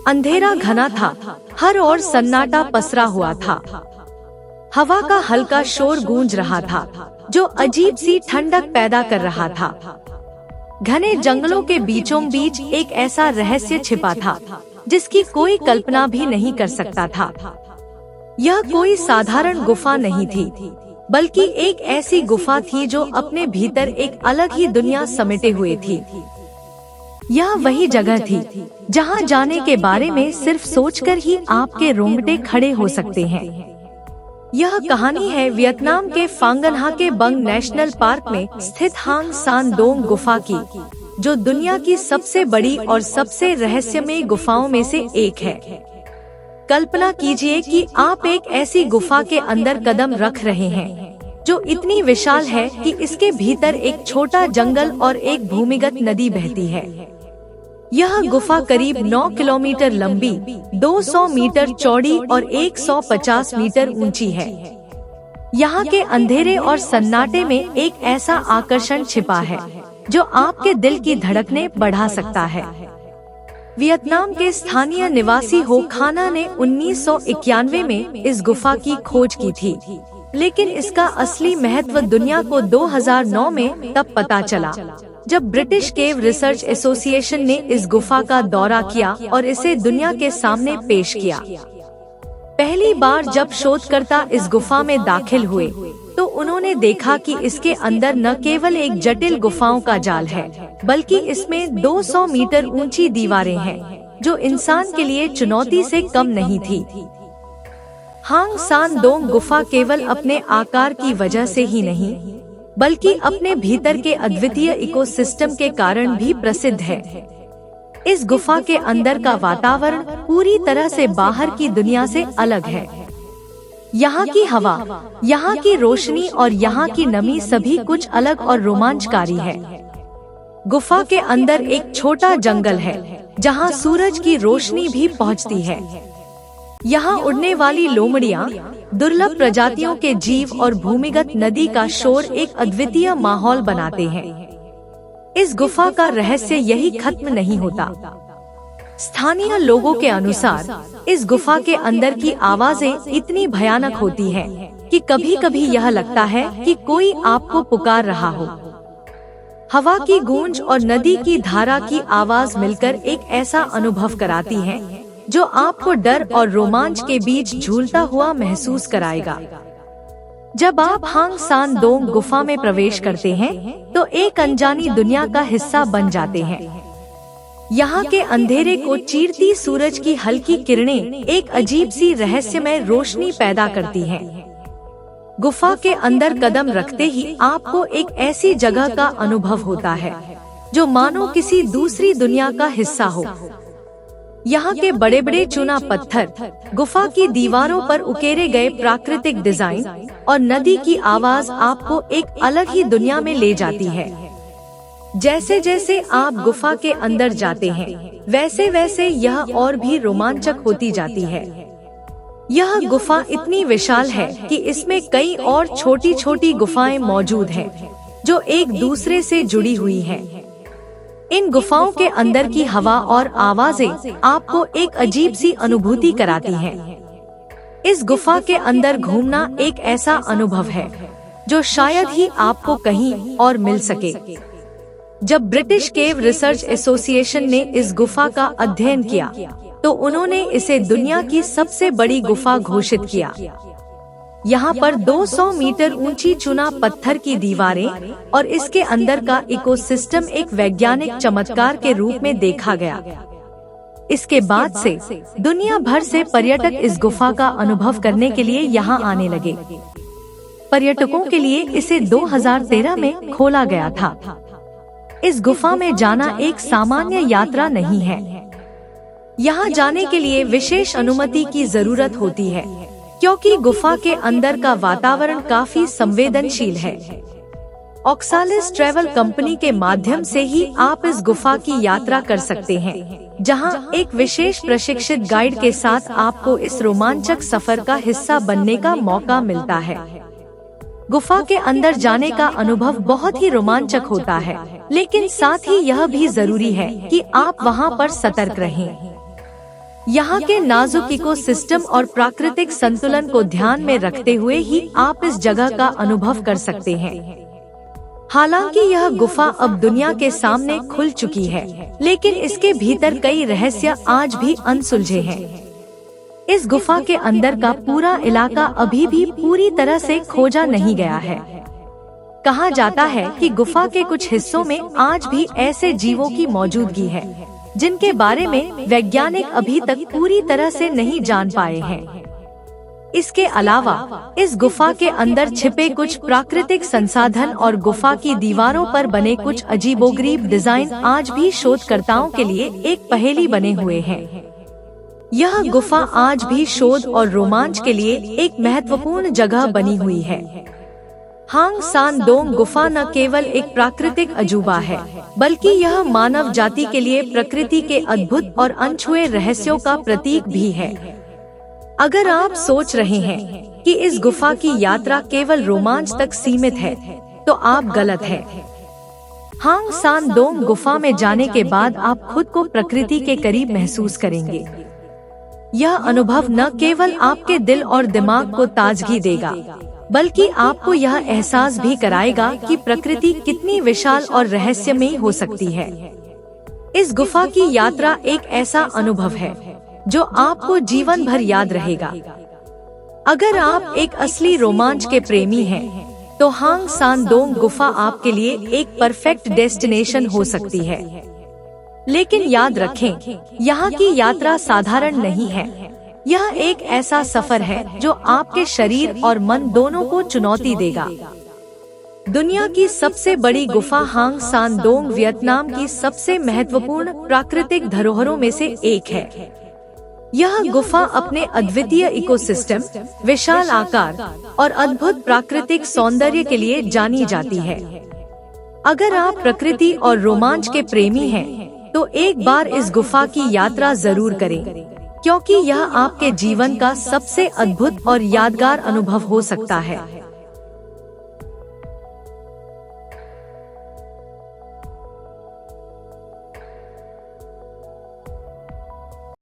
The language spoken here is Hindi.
अंधेरा घना था, हर ओर सन्नाटा पसरा हुआ था। हवा का हल्का शोर गूंज रहा था, जो अजीब सी ठंडक पैदा कर रहा था। घने जंगलों के बीचों बीच एक ऐसा रहस्य छिपा था, जिसकी कोई कल्पना भी नहीं कर सकता था। यह कोई साधारण गुफा नहीं थी, बल्कि एक ऐसी गुफा थी जो अपने भीतर एक अलग ही दुनिया समेटे हुए थी। यह वही जगह थी जहां जाने के बारे में सिर्फ सोचकर ही आपके रोंगटे खड़े हो सकते हैं। यह कहानी है वियतनाम के फांगन हा के बंग नेशनल पार्क में स्थित हांग सान दोंग गुफा की, जो दुनिया की सबसे बड़ी और सबसे रहस्यमय गुफाओं में से एक है। कल्पना कीजिए कि आप एक ऐसी गुफा के अंदर कदम रख रहे हैं जो इतनी विशाल है कि इसके भीतर एक छोटा जंगल और एक भूमिगत नदी बहती है। यह गुफा करीब 9 किलोमीटर लंबी, 200 मीटर चौड़ी और 150 मीटर ऊंची है। यहाँ के अंधेरे और सन्नाटे में एक ऐसा आकर्षण छिपा है जो आपके दिल की धड़कनें बढ़ा सकता है। वियतनाम के स्थानीय निवासी हो खाना ने 1991 में इस गुफा की खोज की थी, लेकिन इसका असली महत्व दुनिया को 2009 में तब पता चला, जब ब्रिटिश केव रिसर्च एसोसिएशन ने इस गुफा का दौरा किया और इसे दुनिया के सामने पेश किया। पहली बार जब शोधकर्ता इस गुफा में दाखिल हुए, तो उन्होंने देखा कि इसके अंदर न केवल एक जटिल गुफाओं का जाल है, बल्कि इसमें 200 मीटर ऊंची दीवारें हैं, जो इंसान के लिए चुनौती से कम नहीं थी। हांग सान दोंग गुफा केवल अपने आकार की वजह से ही नहीं, बल्कि अपने भीतर के अद्वितीय इकोसिस्टम के कारण भी प्रसिद्ध है। इस गुफा के अंदर का वातावरण पूरी तरह से बाहर की दुनिया से अलग है। यहाँ की हवा, यहाँ की रोशनी और यहाँ की नमी सभी कुछ अलग और रोमांचकारी है। गुफा के अंदर एक छोटा जंगल है, जहाँ सूरज की रोशनी भी पहुँचती है। यहाँ उड़ने वाली लोमड़ियाँ, दुर्लभ प्रजातियों के जीव और भूमिगत नदी का शोर एक अद्वितीय माहौल बनाते हैं। इस गुफा का रहस्य यही खत्म नहीं होता। स्थानीय लोगों के अनुसार इस गुफा के अंदर की आवाजें इतनी भयानक होती हैं कि कभी-कभी यह लगता है कि कोई आपको पुकार रहा हो। हवा की गूंज और नदी की धारा की आवाज मिलकर एक ऐसा अनुभव कराती हैं जो आपको डर और रोमांच के बीच झूलता हुआ महसूस कराएगा। जब आप हांग सान दोंग गुफा में प्रवेश करते हैं, तो एक अनजानी दुनिया का हिस्सा बन जाते हैं। यहाँ के अंधेरे को चीरती सूरज की हल्की किरणें एक अजीब सी रहस्यमय रोशनी पैदा करती हैं। गुफा के अंदर कदम रखते ही आपको एक ऐसी जगह का अनुभव होता है जो मानो किसी दूसरी दुनिया का हिस्सा हो। यहाँ के बड़े बड़े चूना पत्थर, गुफा की दीवारों पर उकेरे गए प्राकृतिक डिजाइन और नदी की आवाज आपको एक अलग ही दुनिया में ले जाती है। जैसे जैसे आप गुफा के अंदर जाते हैं, वैसे वैसे यह और भी रोमांचक होती जाती है। यह गुफा इतनी विशाल है कि इसमें कई और छोटी छोटी गुफाएं मौजूद हैं, जो एक दूसरे से जुड़ी हुई हैं। इन गुफाओं के अंदर की हवा और आवाजें आपको एक अजीब सी अनुभूति कराती हैं। इस गुफा के अंदर घूमना एक ऐसा अनुभव है जो शायद ही आपको कहीं और मिल सके। जब ब्रिटिश केव रिसर्च एसोसिएशन ने इस गुफा का अध्ययन किया, तो उन्होंने इसे दुनिया की सबसे बड़ी गुफा घोषित किया। यहाँ पर 200 मीटर ऊंची चूना पत्थर की दीवारें और इसके अंदर का इकोसिस्टम एक वैज्ञानिक चमत्कार के रूप में देखा गया। इसके बाद से दुनिया भर से पर्यटक इस गुफा का अनुभव करने के लिए यहाँ आने लगे। पर्यटकों के लिए इसे 2013 में खोला गया था। इस गुफा में जाना एक सामान्य यात्रा नहीं है। यहाँ जाने के लिए विशेष अनुमति की जरूरत होती है, क्योंकि गुफा के अंदर का वातावरण काफी संवेदनशील है। ऑक्सालिस ट्रैवल कंपनी के माध्यम से ही आप इस गुफा की यात्रा कर सकते हैं, जहां एक विशेष प्रशिक्षित गाइड के साथ आपको इस रोमांचक सफर का हिस्सा बनने का मौका मिलता है। गुफा के अंदर जाने का अनुभव बहुत ही रोमांचक होता है, लेकिन साथ ही यह भी जरूरी है कि आप वहां पर सतर्क रहें। यहाँ के नाजुक इकोसिस्टम और प्राकृतिक संतुलन को ध्यान में रखते हुए ही आप इस जगह का अनुभव कर सकते हैं। हालांकि यह गुफा अब दुनिया के सामने खुल चुकी है, लेकिन इसके भीतर कई रहस्य आज भी अनसुलझे हैं। इस गुफा के अंदर का पूरा इलाका अभी भी पूरी तरह से खोजा नहीं गया है। कहा जाता है कि गुफा के कुछ हिस्सों में आज भी ऐसे जीवों की मौजूदगी है जिनके बारे में वैज्ञानिक अभी तक पूरी तरह से नहीं जान पाए हैं। इसके अलावा इस गुफा के अंदर छिपे कुछ प्राकृतिक संसाधन और गुफा की दीवारों पर बने कुछ अजीबोगरीब डिजाइन आज भी शोधकर्ताओं के लिए एक पहेली बने हुए हैं। यह गुफा आज भी शोध और रोमांच के लिए एक महत्वपूर्ण जगह बनी हुई है। हांग सान दोंग गुफा न केवल एक प्राकृतिक अजूबा है, बल्कि यह मानव जाति के लिए प्रकृति के अद्भुत और अनछुए रहस्यों का प्रतीक भी है। अगर आप सोच रहे हैं कि इस गुफा की यात्रा केवल रोमांच तक सीमित है, तो आप गलत हैं। हांग सान दोंग गुफा में जाने के बाद आप खुद को प्रकृति के करीब महसूस करेंगे। यह अनुभव न केवल आपके दिल और दिमाग को ताजगी देगा, बल्कि आपको यह एहसास भी कराएगा कि प्रकृति कितनी विशाल और रहस्यमयी हो सकती है। इस गुफा की यात्रा एक ऐसा अनुभव है जो आपको जीवन भर याद रहेगा। अगर आप एक असली रोमांच के प्रेमी हैं, तो हांग सान दोंग गुफा आपके लिए एक परफेक्ट डेस्टिनेशन हो सकती है। लेकिन याद रखें, यहाँ की यात्रा साधारण नहीं है। यह एक ऐसा सफर है जो आपके शरीर और मन दोनों को चुनौती देगा। दुनिया की सबसे बड़ी गुफा हांग सान दोंग वियतनाम की सबसे महत्वपूर्ण प्राकृतिक धरोहरों में से एक है। यह गुफा अपने अद्वितीय इकोसिस्टम, विशाल आकार और अद्भुत प्राकृतिक सौंदर्य के लिए जानी जाती है। अगर आप प्रकृति और रोमांच के प्रेमी हैं, तो एक बार इस गुफा की यात्रा जरूर करें, क्योंकि यह आपके जीवन का सबसे अद्भुत और यादगार अनुभव हो सकता है।